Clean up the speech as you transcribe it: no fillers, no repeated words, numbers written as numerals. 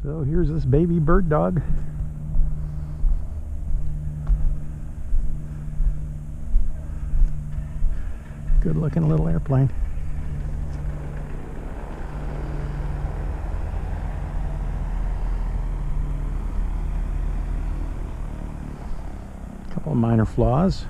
So here's this baby bird dog. Good looking little airplane. Couple of minor flaws.